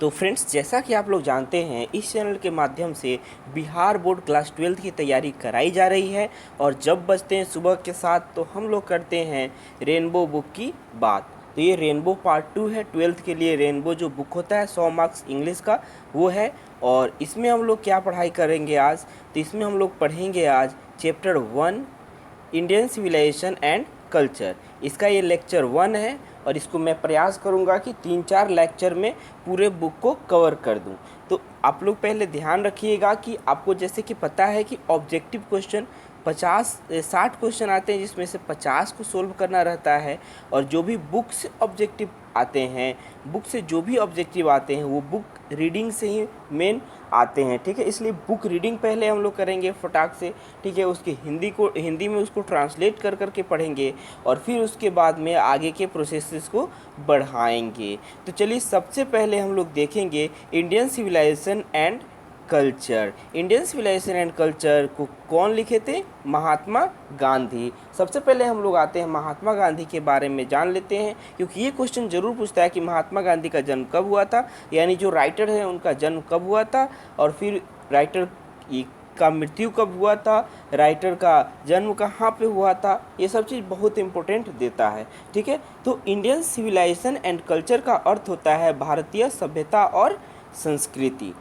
तो फ्रेंड्स, जैसा कि आप लोग जानते हैं, इस चैनल के माध्यम से बिहार बोर्ड क्लास 12 की तैयारी कराई जा रही है। और जब बजते हैं सुबह के 7 तो हम लोग करते हैं रेनबो बुक की बात। तो ये रेनबो पार्ट 2 है। 12th के लिए रेनबो जो बुक होता है 100 मार्क्स इंग्लिश का, वो है। और इसमें हम लोग क्या पढ़ाई करेंगे आज? तो इसमें हम लोग पढ़ेंगे आज chapter 1 Indian civilization and culture. इसका ये लेक्चर 1 है और इसको मैं प्रयास करूंगा कि 3-4 लेक्चर में पूरे बुक को कवर कर दूं। तो आप लोग पहले ध्यान रखिएगा कि आपको जैसे कि पता है कि ऑब्जेक्टिव क्वेश्चन 60 क्वेश्चन आते हैं, जिसमें से 50 को सोल्व करना रहता है। और जो भी बुक से ऑब्जेक्टिव आते हैं, बुक से जो भी ऑब्जेक्टिव आते हैं वो बुक रीडिंग से ही मेन आते हैं। ठीक है, इसलिए बुक रीडिंग पहले हम लोग करेंगे फटाक से। ठीक है, उसकी हिंदी में उसको ट्रांसलेट कर करके पढ़ेंगे और फिर उसके बाद में आगे के प्रोसेसेस को बढ़ाएंगे। तो चलिए, सबसे पहले हम लोग देखेंगे Indian civilization and culture. Indian civilization and culture को कौन लिखे थे? महात्मा गांधी। सबसे पहले हम लोग आते हैं महात्मा गांधी के बारे में जान लेते हैं, क्योंकि ये क्वेश्चन जरूर पूछता है कि महात्मा गांधी का जन्म कब हुआ था, यानी जो राइटर है उनका जन्म कब हुआ था, और फिर राइटर का मृत्यु कब हुआ था, राइटर का जन्म कहाँ पे हुआ था। ये सब चीज़ बहुत इंपॉर्टेंट देता है। ठीक है, तो इंडियन सिविलाइजेशन एंड कल्चर का अर्थ होता है भारतीय सभ्यता और संस्कृति।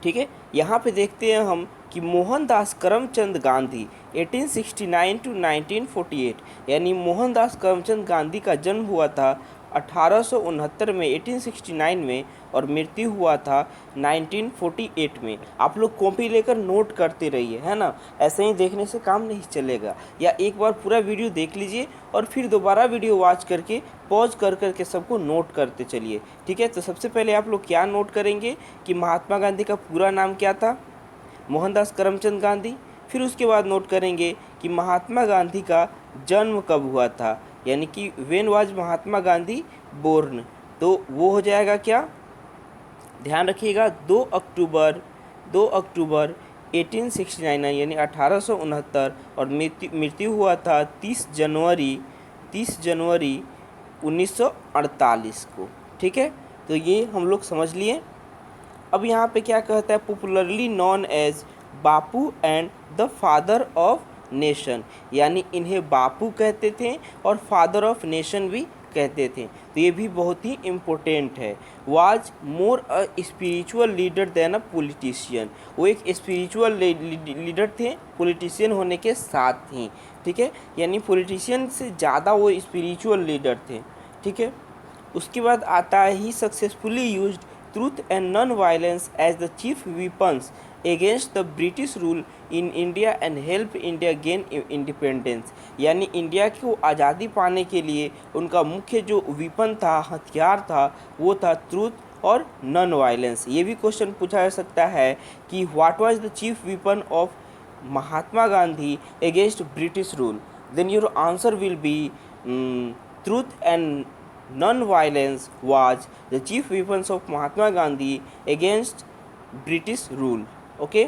ठीक है, यहाँ पे देखते हैं हम कि मोहनदास करमचंद गांधी 1869 to 1948, यानी मोहनदास करमचंद गांधी का जन्म हुआ था 1869 में, 1869 में, और मृत्यु हुआ था 1948 में। आप लोग कॉपी लेकर नोट करते रहिए, है ना। ऐसे ही देखने से काम नहीं चलेगा, या एक बार पूरा वीडियो देख लीजिए और फिर दोबारा वीडियो वॉच करके पॉज कर करके सबको नोट करते चलिए। ठीक है, तो सबसे पहले आप लोग क्या नोट करेंगे कि महात्मा गांधी का पूरा नाम क्या था? मोहनदास करमचंद गांधी। फिर उसके बाद नोट करेंगे कि महात्मा गांधी का जन्म कब हुआ था, यानी कि when was Mahatma Gandhi born. तो वो हो जाएगा क्या? ध्यान रखिएगा, 2 अक्टूबर 1869, यानी 1869, और मृत्यु हुआ था 30 जनवरी 1948 को। ठीक है, तो ये हम लोग समझ लिए। अब यहाँ पे क्या कहता है? Popularly known as Bapu and the father of nation, यानी इन्हें बापू कहते थे और फादर ऑफ नेशन भी कहते थे। तो ये भी बहुत ही इम्पोर्टेंट है। Was more a spiritual leader than a politician, वो एक स्पिरिचुअल लीडर थे पॉलिटिशियन होने के साथ ही। ठीक है, यानी पॉलिटिशियन से ज़्यादा वो स्पिरिचुअल लीडर थे। ठीक है, उसके बाद आता है ही successfully used truth and non-violence as the chief weapons against the British rule in India and help India gain independence, यानी इंडिया को आज़ादी पाने के लिए उनका मुख्य जो विपन था, हथियार था, वो था ट्रूथ और नॉन वायलेंस। ये भी क्वेश्चन पूछा जा सकता है कि what was the chief weapon of Mahatma Gandhi against British rule, then your answer will be truth and non-violence was the chief weapons of Mahatma Gandhi against British rule. Okay,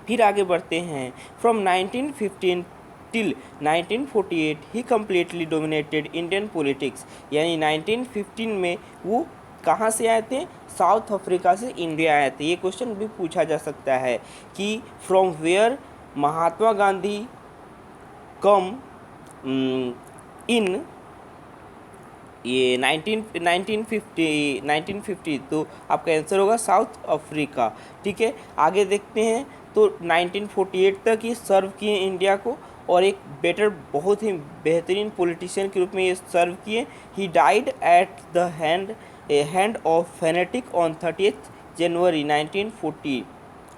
फिर आगे बढ़ते हैं। From 1915 till 1948 he completely dominated Indian politics, यानी 1915 में वो कहाँ से आए थे? साउथ अफ्रीका से इंडिया आए थे। ये क्वेश्चन भी पूछा जा सकता है कि फ्रॉम वेयर महात्मा गांधी कम इन ये 1950, तो आपका आंसर होगा साउथ अफ्रीका। ठीक है, आगे देखते हैं। तो 1948 तक ये सर्व किए इंडिया को, और एक बहुत ही बेहतरीन पॉलिटिशियन के रूप में ये सर्व किए। He died at the hand of phonetic on 30 जनवरी 1940।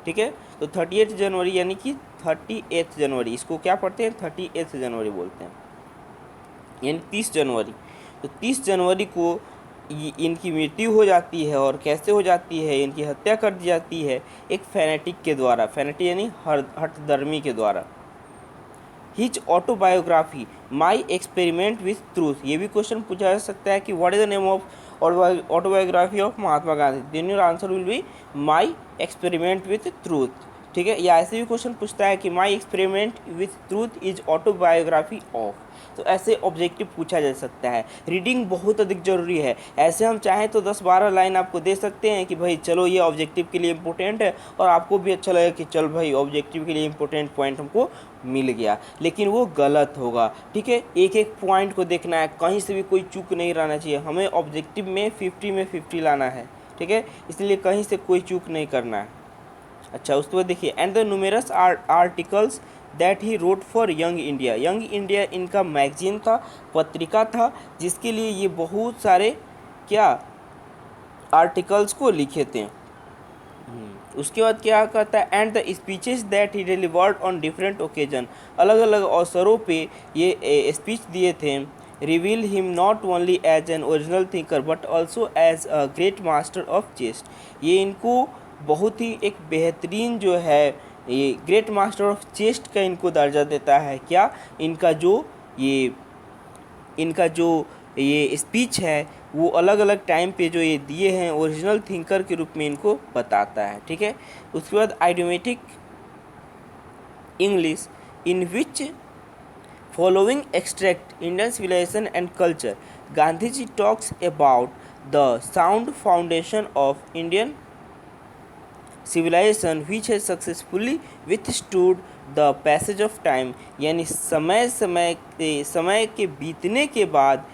ठीक है, तो 38 जनवरी यानी कि 38 जनवरी, इसको क्या पढ़ते हैं? 38 जनवरी बोलते हैं, यानी 30 जनवरी। तो 30 जनवरी को इनकी मृत्यु हो जाती है। और कैसे हो जाती है? इनकी हत्या कर दी जाती है एक फैनेटिक के द्वारा। फैनेटिक यानी हठधर्मी के द्वारा। His autobiography my experiment with truth, ये भी क्वेश्चन पूछा जा सकता है कि what is the name of autobiography of Mahatma Gandhi, then your answer will be my experiment with truth. ठीक है, या ऐसे भी क्वेश्चन पूछता है कि my experiment with truth is autobiography of, तो ऐसे ऑब्जेक्टिव पूछा जा सकता है। रीडिंग बहुत अधिक जरूरी है। ऐसे हम चाहें तो 10-12 लाइन आपको दे सकते हैं कि भाई चलो ये ऑब्जेक्टिव के लिए इंपॉर्टेंट है, और आपको भी अच्छा लगेगा कि चल भाई ऑब्जेक्टिव के लिए इंपॉर्टेंट पॉइंट हमको मिल गया, लेकिन वो गलत होगा। ठीक है, एक एक पॉइंट को देखना है, कहीं से भी कोई चूक नहीं रहना चाहिए। हमें ऑब्जेक्टिव में 50 में 50 लाना है। ठीक है, इसलिए कहीं से कोई चूक नहीं करना है। अच्छा, उसके बाद देखिए, and the numerous articles that he wrote for young India. Young India इनका मैगजीन था, पत्रिका था, जिसके लिए ये बहुत सारे क्या आर्टिकल्स को लिखे थे। उसके बाद क्या कहता है, and the speeches that he delivered on different occasion. अलग अलग अवसरों पे ये स्पीच दिए थे। Reveal him not only as an original thinker but also as a great master of chess. ये इनको बहुत ही एक बेहतरीन जो है ये ग्रेट मास्टर ऑफ चेस्ट का इनको दर्जा देता है। क्या इनका जो ये स्पीच है वो अलग अलग टाइम पे जो ये दिए हैं ओरिजिनल थिंकर के रूप में इनको बताता है। ठीक है, उसके बाद idiomatic English in which following extract Indian civilization and culture. Gandhi ji talks about the sound foundation of Indian civilization which has successfully withstood the passage of time। यानी समय के बीतने के बाद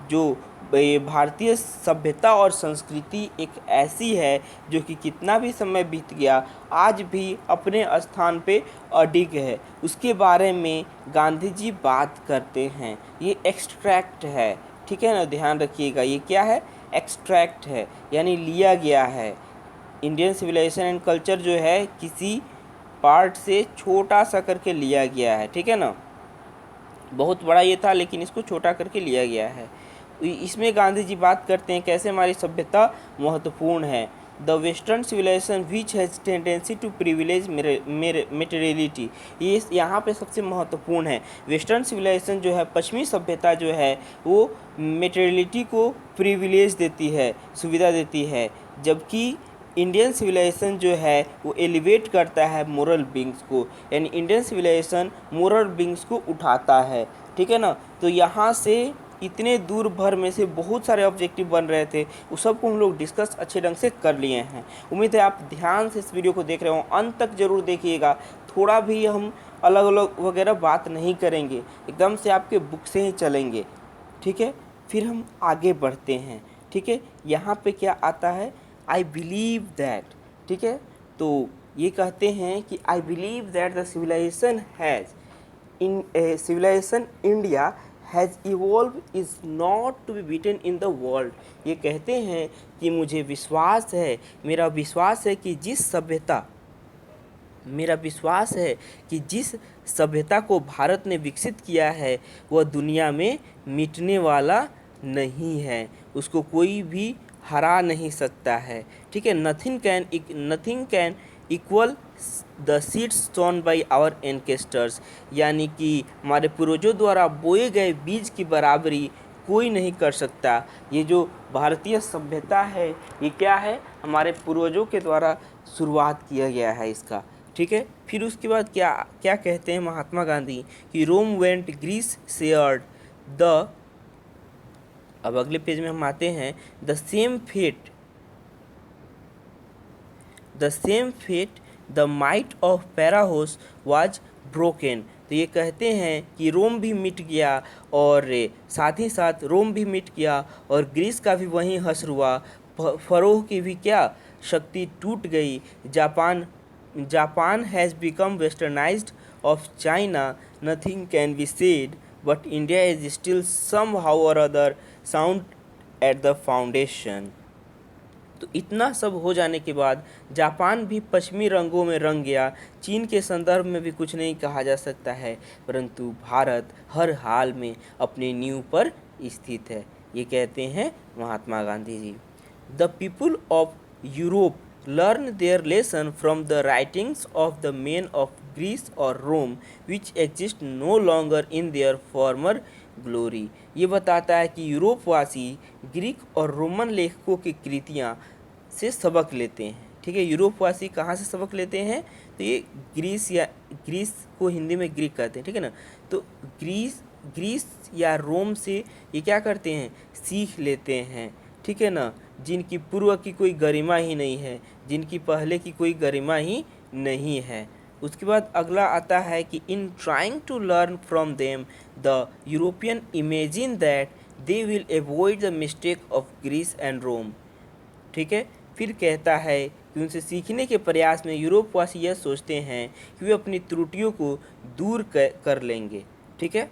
जो ये भारतीय सभ्यता और संस्कृति एक ऐसी है जो कि कितना भी समय बीत गया आज भी अपने स्थान पे अडिग है, उसके बारे में गांधी जी बात करते हैं। ये एक्सट्रैक्ट है, ठीक है ना, ध्यान रखिएगा, ये क्या है, एक्सट्रैक्ट है, यानी लिया गया है। इंडियन सिविलाइजेशन एंड कल्चर जो है किसी पार्ट से छोटा सा करके लिया गया है। ठीक है ना, बहुत बड़ा ये था लेकिन इसको छोटा करके लिया गया है। इसमें गांधी जी बात करते हैं कैसे हमारी सभ्यता महत्वपूर्ण है। The western civilization which has tendency to privilege materiality. ये यहाँ पे सबसे महत्वपूर्ण है। वेस्टर्न सिविलाइजेशन जो है, पश्चिमी सभ्यता जो है, वो मेटेरियलिटी को प्रिविलेज देती है, सुविधा देती है, जबकि इंडियन सिविलाइजेशन जो है वो एलिवेट करता है मोरल बींग्स को, यानी इंडियन सिविलाइजेशन मोरल बींग्स को उठाता है। ठीक है ना, तो यहाँ से इतने दूर भर में से बहुत सारे ऑब्जेक्टिव बन रहे थे, उस सबको हम लोग डिस्कस अच्छे ढंग से कर लिए हैं। उम्मीद है आप ध्यान से इस वीडियो को देख रहे हो, अंत तक जरूर देखिएगा। थोड़ा भी हम अलग अलग वगैरह बात नहीं करेंगे, एकदम से आपके बुक से ही चलेंगे। ठीक है, फिर हम आगे बढ़ते हैं। ठीक है, यहाँ पे क्या आता है, आई बिलीव दैट। ठीक है, तो ये कहते हैं कि I believe that the civilization India has evolve is not to be beaten in the world. ये कहते हैं कि मुझे विश्वास है, मेरा विश्वास है कि जिस सभ्यता को भारत ने विकसित किया है वह दुनिया में मिटने वाला नहीं है, उसको कोई भी हरा नहीं सकता है। ठीक है, nothing can equal the seeds sown by our ancestors. यानी कि हमारे पूर्वजों द्वारा बोए गए बीज की बराबरी कोई नहीं कर सकता। ये जो भारतीय सभ्यता है ये क्या है, हमारे पूर्वजों के द्वारा शुरुआत किया गया है इसका। ठीक है, फिर उसके बाद क्या क्या कहते हैं महात्मा गांधी कि Rome went Greece shared the, अब अगले पेज में हम आते हैं, the same fate the might of Pharaohs was broken. तो ये कहते हैं कि रोम भी मिट गया और साथ ही साथ रोम भी मिट गया और ग्रीस का भी वहीं हश्र हुआ, फरोह की भी क्या शक्ति टूट गई। Japan has become westernised of China, nothing can be said but India is still somehow or other sound at the foundation. तो इतना सब हो जाने के बाद जापान भी पश्चिमी रंगों में रंग गया, चीन के संदर्भ में भी कुछ नहीं कहा जा सकता है, परंतु भारत हर हाल में अपने नींव पर स्थित है। ये कहते हैं Mahatma Gandhi ji. The people of Europe learn their lesson from the writings of the men of Greece or Rome which exist no longer in their former glory। ये बताता है कि यूरोपवासी ग्रीक और रोमन लेखकों की कृतियाँ से सबक लेते हैं। ठीक है, यूरोपवासी कहाँ से सबक लेते हैं, तो ये ग्रीस को हिंदी में ग्रीक कहते हैं, ठीक है ना। तो ग्रीस या रोम से ये क्या करते हैं, सीख लेते हैं, ठीक है ना, जिनकी पूर्व की कोई गरिमा ही नहीं है, जिनकी पहले की कोई गरिमा ही नहीं है। उसके बाद अगला आता है कि in trying to learn from them the European imagine that they will avoid the mistake of Greece and Rome, ठीक है। फिर कहता है कि उनसे सीखने के प्रयास में यूरोपवासी यह सोचते हैं कि वे अपनी त्रुटियों को दूर कर लेंगे, ठीक है।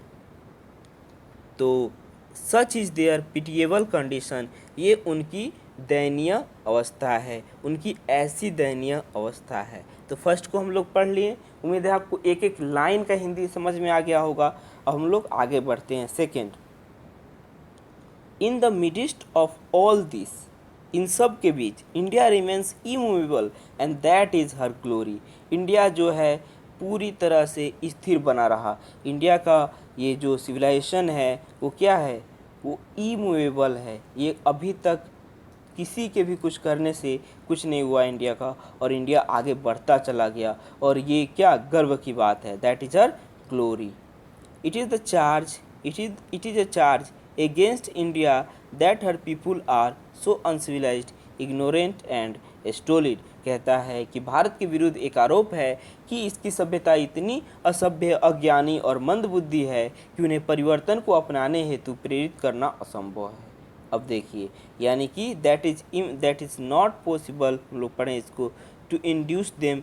तो such is their pitiable condition, ये उनकी दयनीय अवस्था है, उनकी ऐसी दयनीय अवस्था है। तो फर्स्ट को हम लोग पढ़ लिए, उम्मीद है आपको एक एक लाइन का हिंदी समझ में आ गया होगा। अब हम लोग आगे बढ़ते हैं। Second, in the midst of all this, इन सब के बीच India remains immovable and that is her glory. India जो है पूरी तरह से स्थिर बना रहा। इंडिया का ये जो सिविलाइजेशन है वो क्या है, वो इमूवेबल है। ये अभी तक किसी के भी कुछ करने से कुछ नहीं हुआ इंडिया का, और इंडिया आगे बढ़ता चला गया, और ये क्या गर्व की बात है। That is her glory. It is the charge, it is a charge against India that her people are so uncivilized, ignorant and stolid। कहता है कि भारत के विरुद्ध एक आरोप है कि इसकी सभ्यता इतनी असभ्य, अज्ञानी और मंदबुद्धि है कि उन्हें परिवर्तन को अपनाने हेतु प्रेरित करना असंभव है। अब देखिए, यानी कि दैट इज़ नॉट पॉसिबल, हम लोग पढ़ें इसको, to induce them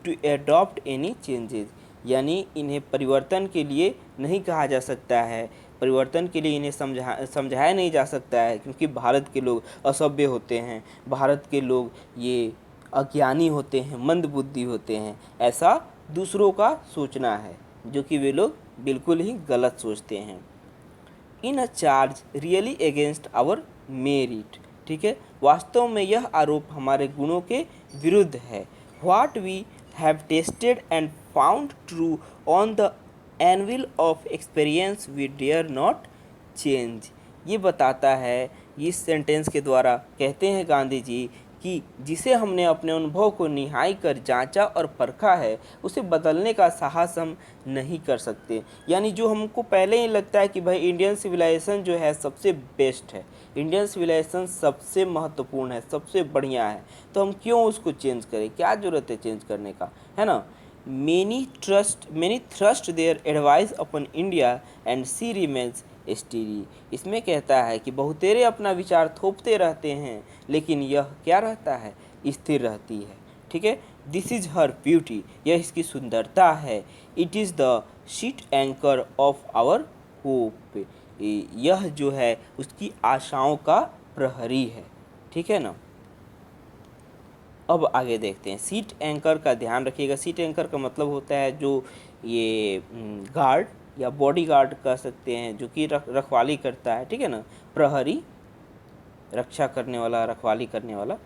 to adopt any changes, यानी इन्हें परिवर्तन के लिए नहीं कहा जा सकता है, परिवर्तन के लिए इन्हें समझाया नहीं जा सकता है, क्योंकि भारत के लोग असभ्य होते हैं, भारत के लोग ये अज्ञानी होते हैं, मंदबुद्धि होते हैं, ऐसा दूसरों का सोचना है, जो कि वे लोग बिल्कुल ही गलत सोचते हैं। In a charge really against our merit, ठीक है, वास्तव में यह आरोप हमारे गुणों के विरुद्ध है। What we have tasted and found true on the anvil of experience we dare not change। ये बताता है, इस सेंटेंस के द्वारा कहते हैं गांधी जी कि जिसे हमने अपने अनुभव को निहाई कर जांचा और परखा है, उसे बदलने का साहस हम नहीं कर सकते। यानी जो हमको पहले ही लगता है कि भाई इंडियन सिविलाइजेशन जो है सबसे बेस्ट है, इंडियन सिविलाइजेशन सबसे महत्वपूर्ण है, सबसे बढ़िया है, तो हम क्यों उसको चेंज करें, क्या ज़रूरत है चेंज करने का, है ना। Many thrust their advice upon India and she remains steady. इसमें कहता है कि बहुतेरे अपना विचार थोपते रहते हैं, लेकिन यह क्या रहता है, स्थिर रहती है, ठीक है। दिस इज़ हर ब्यूटी, यह इसकी सुंदरता है। It is the sheet anchor of our hope, यह जो है उसकी आशाओं का प्रहरी है, ठीक है ना। अब आगे देखते हैं। सीट एंकर का ध्यान रखिएगा। सीट एंकर का मतलब होता है जो ये गार्ड या बॉडी गार्ड कह सकते हैं, जो कि रखवाली करता है, ठीक है ना, प्रहरी, रक्षा करने वाला, रखवाली करने वाला।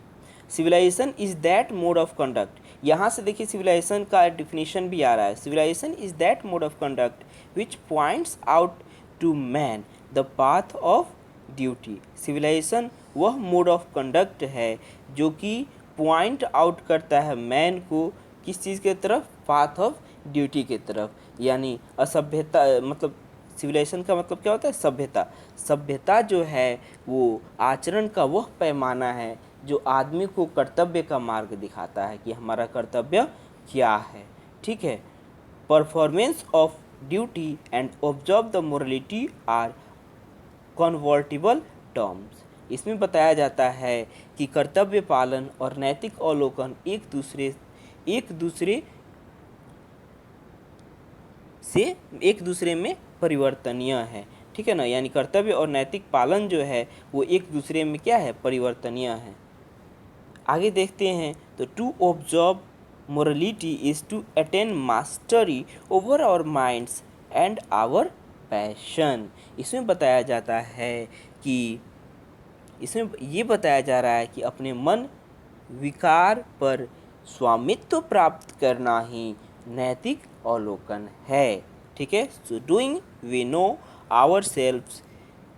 Civilization is that mode of conduct, यहाँ से देखिए सिविलाइजेशन का डिफिनीशन भी आ रहा है। Civilization is that mode of conduct which points out to man the path of duty. Civilization वह मोड ऑफ कंडक्ट है जो कि पॉइंट आउट करता है मैन को किस चीज़ के तरफ, पाथ ऑफ ड्यूटी के तरफ। यानी असभ्यता, मतलब सिविलाइजेशन का मतलब क्या होता है, सभ्यता। सभ्यता जो है वो आचरण का वह पैमाना है जो आदमी को कर्तव्य का मार्ग दिखाता है कि हमारा कर्तव्य क्या है, ठीक है। Performance of duty and observe the morality are convertible terms. इसमें बताया जाता है कि कर्तव्य पालन और नैतिक अवलोकन एक दूसरे में परिवर्तनीय है, ठीक है ना। यानी कर्तव्य और नैतिक पालन जो है वो एक दूसरे में क्या है, परिवर्तनीय है। आगे देखते हैं तो to observe morality is to attain mastery over our minds and our passion. इसमें बताया जाता है कि इसमें ये बताया जा रहा है कि अपने मन विकार पर स्वामित्व प्राप्त करना ही नैतिक अवलोकन है, ठीक है। So doing we know ourselves,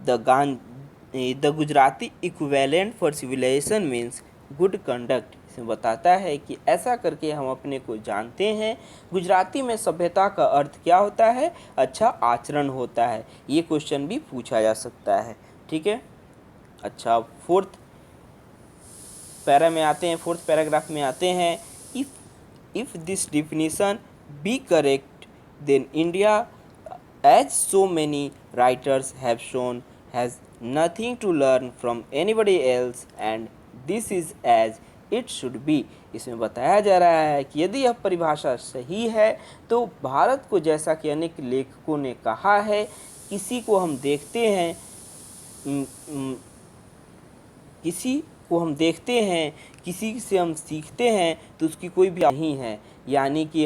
the Gujarati equivalent for civilization means good conduct. इसमें बताता है कि ऐसा करके हम अपने को जानते हैं। गुजराती में सभ्यता का अर्थ क्या होता है? अच्छा आचरण होता है। ये क्वेश्चन भी पूछा जा सकता है। ठीक है। अच्छा, फोर्थ पैराग्राफ में आते हैं। If this definition be correct, then India, as so many writers have shown, has nothing to learn from anybody else, and this is as it should be। इसमें बताया जा रहा है कि यदि यह परिभाषा सही है तो भारत को, जैसा कि अनेक लेखकों ने कहा है, किसी को हम देखते हैं किसी से हम सीखते हैं तो उसकी कोई भी नहीं है। यानी कि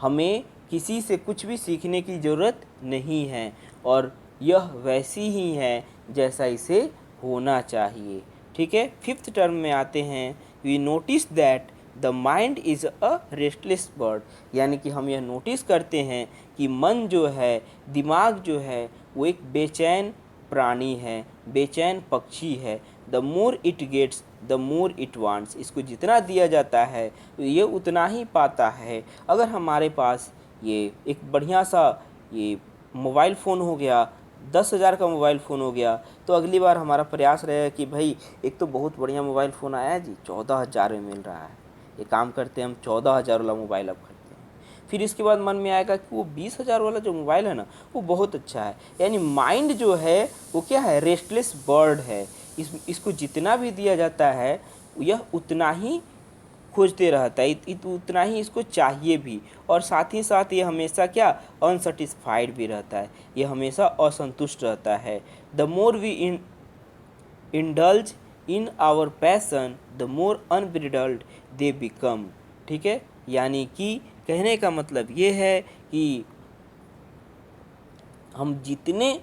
हमें किसी से कुछ भी सीखने की ज़रूरत नहीं है और यह वैसी ही है जैसा इसे होना चाहिए। ठीक है। फिफ्थ टर्म में आते हैं। We notice that the mind is a restless bird, यानी कि हम यह नोटिस करते हैं कि मन जो है, दिमाग जो है, वो एक बेचैन प्राणी है, बेचैन पक्षी है। The more it gets the more it wants, इसको जितना दिया जाता है ये उतना ही पाता है। अगर हमारे पास ये एक बढ़िया सा ये मोबाइल फ़ोन हो गया, 10,000 का मोबाइल फ़ोन हो गया, तो अगली बार हमारा प्रयास रहेगा कि भाई एक तो बहुत बढ़िया मोबाइल फ़ोन आया है जी, 14,000 में मिल रहा है, ये काम करते हैं हम 14,000 वाला मोबाइल अब खरीदते हैं। फिर इसके बाद मन में आएगा कि वो 20,000 वाला जो मोबाइल है ना, वो बहुत अच्छा है। यानी माइंड जो है वो क्या है? रेस्टलेस बर्ड है। इसको जितना भी दिया जाता है यह उतना ही खोजते रहता है, उतना ही इसको चाहिए भी, और साथ ही साथ ये हमेशा क्या? अनसेटिस्फाइड भी रहता है, ये हमेशा असंतुष्ट रहता है। The more we indulge in our passion, the more unbridled they become. ठीक है। यानी कि कहने का मतलब ये है कि हम जितने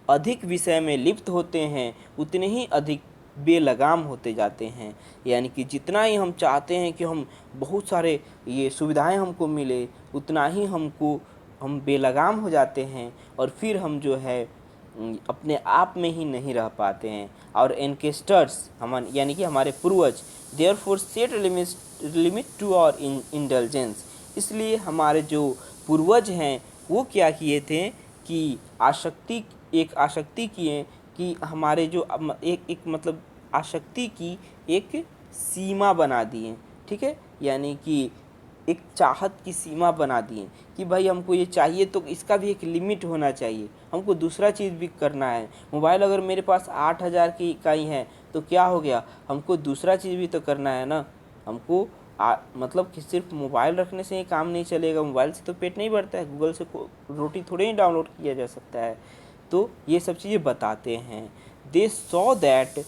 अधिक विषय में लिप्त होते हैं उतने ही अधिक बेलगाम होते जाते हैं। यानी कि जितना ही हम चाहते हैं कि हम बहुत सारे ये सुविधाएं हमको मिले, उतना ही हम बेलगाम हो जाते हैं और फिर हम जो है अपने आप में ही नहीं रह पाते हैं। और एंकेस्टर्स यानी कि हमारे पूर्वज, therefore set limit to our indulgence, इसलिए हमारे जो पूर्वज हैं वो क्या किए थे कि आसक्ति किए कि हमारे जो एक मतलब आसक्ति की एक सीमा बना दिए। ठीक है। यानी कि एक चाहत की सीमा बना दिए कि भाई हमको ये चाहिए तो इसका भी एक लिमिट होना चाहिए, हमको दूसरा चीज़ भी करना है। मोबाइल अगर मेरे पास 8,000 की इकाई है तो क्या हो गया? हमको दूसरा चीज़ भी तो करना है ना। हमको मतलब कि सिर्फ मोबाइल रखने से ही काम नहीं चलेगा, मोबाइल से तो पेट नहीं भरता है, गूगल से रोटी थोड़े ही डाउनलोड किया जा सकता है। तो ये सब चीज़ें बताते हैं। दे saw that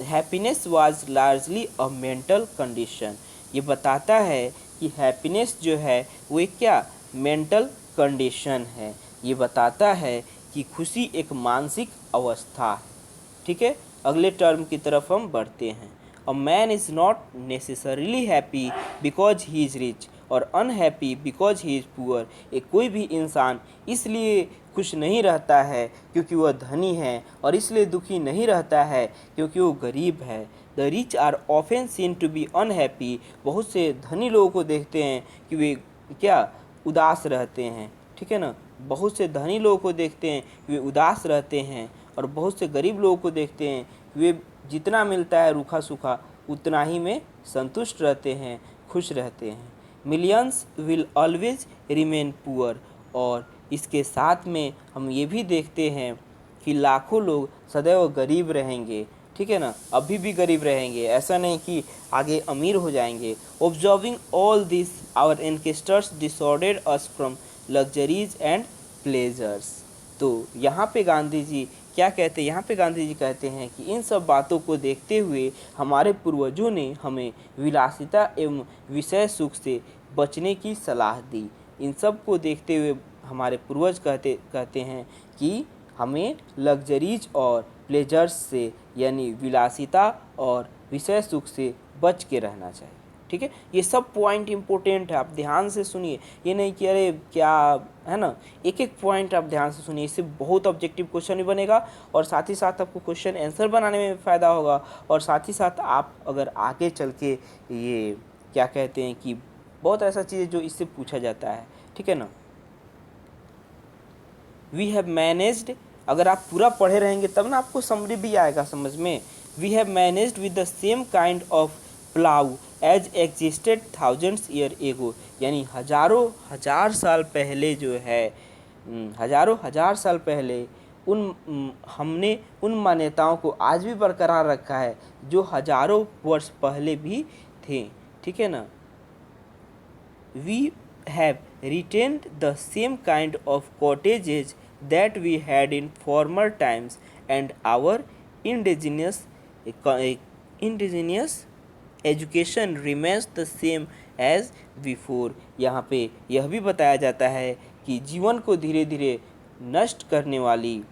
happiness was largely a mental condition, ये बताता है कि हैप्पीनेस जो है वो एक क्या? मेंटल कंडीशन है। ये बताता है कि खुशी एक मानसिक अवस्था है। ठीक है। अगले टर्म की तरफ हम बढ़ते हैं। A man is not necessarily happy because he is rich or unhappy because he is poor. कोई भी इंसान इसलिए खुश नहीं रहता है क्योंकि वह धनी है, और इसलिए दुखी नहीं रहता है क्योंकि वो गरीब है। The rich are often seen to be unhappy, बहुत से धनी लोगों को देखते हैं कि वे क्या? उदास रहते हैं। ठीक है ना। बहुत से धनी लोगों को देखते हैं कि वे उदास रहते हैं, और बहुत से गरीब लोगों को देखते हैं कि वे जितना मिलता है रूखा सूखा उतना ही में संतुष्ट रहते हैं, खुश रहते हैं। Millions will always remain poor, और इसके साथ में हम ये भी देखते हैं कि लाखों लोग सदैव गरीब रहेंगे। ठीक है ना। अभी भी गरीब रहेंगे, ऐसा नहीं कि आगे अमीर हो जाएंगे। Observing all this our ancestors dissuaded us from luxuries and pleasures. तो यहाँ पे गांधी जी क्या कहते हैं? यहाँ पे गांधी जी कहते हैं कि इन सब बातों को देखते हुए हमारे पूर्वजों ने हमें विलासिता एवं विषय सुख से बचने की सलाह दी। इन सब को देखते हुए हमारे पूर्वज कहते हैं कि हमें लग्जरीज और प्लेजर्स से, यानी विलासिता और विषय सुख से बच के रहना चाहिए। ठीक है, ये सब पॉइंट इंपॉर्टेंट है, आप ध्यान से सुनिए, ये नहीं कि अरे क्या है ना, एक एक पॉइंट आप ध्यान से सुनिए, इससे बहुत ऑब्जेक्टिव क्वेश्चन भी बनेगा और साथ ही साथ आपको क्वेश्चन आंसर बनाने में फ़ायदा होगा और साथ ही साथ आप अगर आगे चल के ये क्या कहते हैं कि बहुत ऐसा चीज़ जो इससे पूछा जाता है, ठीक है ना। वी हैव मैनेज्ड, अगर आप पूरा पढ़े रहेंगे तब ना आपको समरी भी आएगा समझ में। We have managed with the same kind of plough as existed thousands year ago, यानी हजारों हजार साल पहले जो है, हजारों हजार साल पहले हमने उन मान्यताओं को आज भी बरकरार रखा है जो हजारों वर्ष पहले भी थे, ठीक है ना। We have retained the same kind of cottages that we had in former times, and our indigenous indigenous education remains the same as before। यहाँ पे यह भी बताया जाता है कि जीवन को धीरे धीरे नष्ट करने वाली,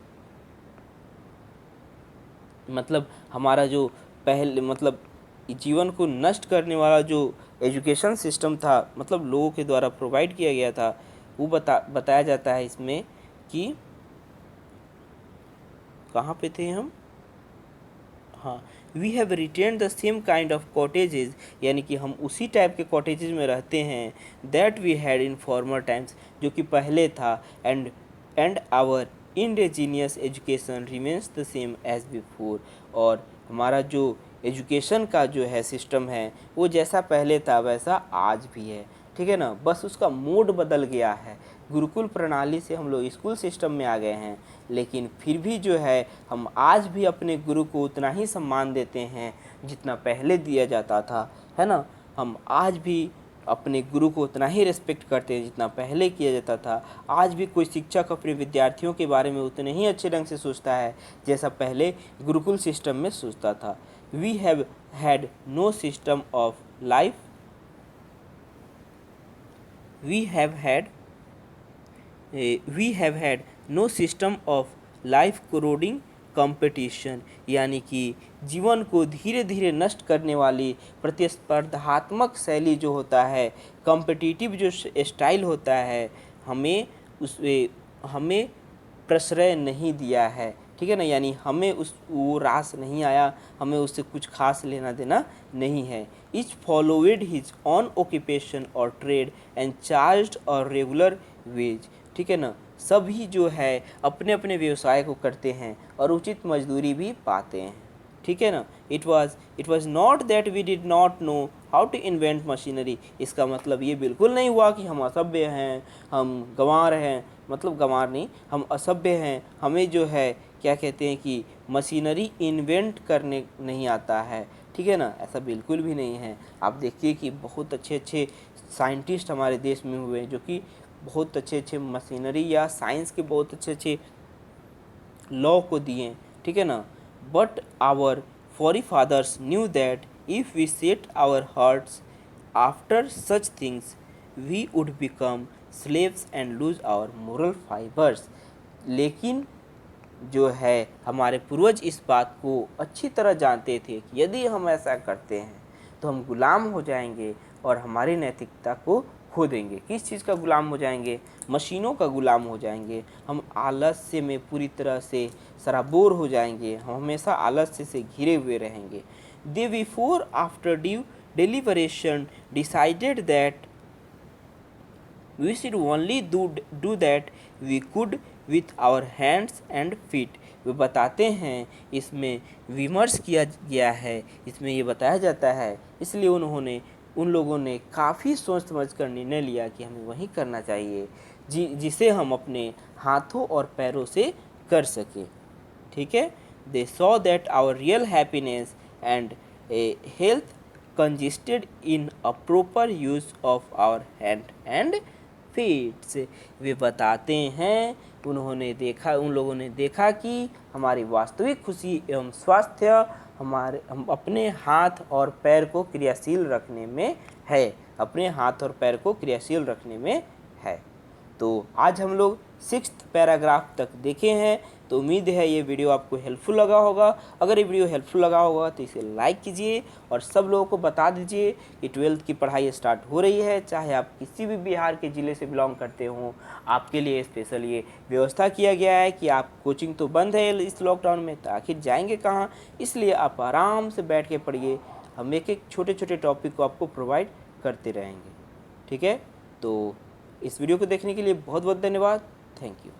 मतलब हमारा जो पहले मतलब जीवन को नष्ट करने वाला जो एजुकेशन सिस्टम था, मतलब लोगों के द्वारा प्रोवाइड किया गया था, वो बताया जाता है इसमें कि कहाँ पे थे हम, हाँ, we have retained the same kind of cottages, यानी कि हम उसी टाइप के कॉटेजेज में रहते हैं, that we had in former times, जो कि पहले था, and our indigenous education remains the same as before, और हमारा जो एजुकेशन का जो है सिस्टम है वो जैसा पहले था वैसा आज भी है, ठीक है ना, बस उसका मोड बदल गया है। गुरुकुल प्रणाली से हम लोग स्कूल सिस्टम में आ गए हैं, लेकिन फिर भी जो है हम आज भी अपने गुरु को उतना ही सम्मान देते हैं जितना पहले दिया जाता था, है ना। हम आज भी अपने गुरु को उतना ही रिस्पेक्ट करते हैं जितना पहले किया जाता था। आज भी कोई शिक्षक अपने विद्यार्थियों के बारे में उतने ही अच्छे ढंग से सोचता है जैसा पहले गुरुकुल सिस्टम में सोचता था। We have had no system of life. We have had no system of life corroding competition, यानी कि जीवन को धीरे धीरे नष्ट करने वाली प्रतिस्पर्धात्मक शैली जो होता है, कॉम्पिटिटिव जो स्टाइल होता है, हमें प्रश्रय नहीं दिया है, ठीक है ना, यानी हमें वो रास नहीं आया, हमें उससे कुछ खास लेना देना नहीं है। ईच फॉलोवेड हिज ऑन ऑक्यूपेशन और ट्रेड एंड चार्ज्ड और रेगुलर वेज, ठीक है ना, सभी जो है अपने अपने व्यवसाय को करते हैं और उचित मजदूरी भी पाते हैं, ठीक है ना। It was not that we did not know how to invent machinery, इसका मतलब ये बिल्कुल नहीं हुआ कि हम असभ्य हैं, हम गंवार हैं, मतलब गंवार नहीं, हम असभ्य हैं, हमें जो है क्या कहते हैं कि मशीनरी इन्वेंट करने नहीं आता है, ठीक है ना, ऐसा बिल्कुल भी नहीं है। आप देखिए कि बहुत अच्छे अच्छे साइंटिस्ट हमारे देश में हुए जो कि बहुत अच्छे अच्छे मशीनरी या साइंस के बहुत अच्छे अच्छे लॉ को दिए, ठीक है ना। But our forefathers knew that if we set our hearts after such things we would become slaves and lose our moral fibers। लेकिन जो है हमारे पूर्वज इस बात को अच्छी तरह जानते थे कि यदि हम ऐसा करते हैं तो हम गुलाम हो जाएंगे और हमारी नैतिकता को खो देंगे। किस चीज़ का गुलाम हो जाएंगे? मशीनों का गुलाम हो जाएंगे। हम आलस्य में पूरी तरह से सराबोर हो जाएंगे, हम हमेशा आलस्य से घिरे हुए रहेंगे। They before after due deliberation decided that we should only do that we could with our hands and feet. वे बताते हैं, इसमें विमर्श किया गया है, इसमें ये बताया जाता है, इसलिए उन लोगों ने काफ़ी सोच समझ कर निर्णय लिया कि हमें वही करना चाहिए जिसे हम अपने हाथों और पैरों से कर सकें, ठीक है। They saw that our real happiness and a health consisted in a proper use of our hand and feet. वे बताते हैं उन लोगों ने देखा कि हमारी वास्तविक खुशी एवं स्वास्थ्य हम अपने हाथ और पैर को क्रियाशील रखने में है, अपने हाथ और पैर को क्रियाशील रखने में है। तो आज हम लोग 6th पैराग्राफ तक देखे हैं। तो उम्मीद है ये वीडियो आपको हेल्पफुल लगा होगा। अगर ये वीडियो हेल्पफुल लगा होगा तो इसे लाइक कीजिए और सब लोगों को बता दीजिए कि 12th की पढ़ाई स्टार्ट हो रही है। चाहे आप किसी भी बिहार के ज़िले से बिलोंग करते हों, आपके लिए स्पेशल ये व्यवस्था किया गया है कि आप कोचिंग तो बंद है इस लॉकडाउन में, तो आखिर जाएंगे कहाँ, इसलिए आप आराम से बैठ के पढ़िए। हम एक एक छोटे छोटे टॉपिक को आपको प्रोवाइड करते रहेंगे। ठीक है, तो इस वीडियो को देखने के लिए बहुत बहुत धन्यवाद। Thank you.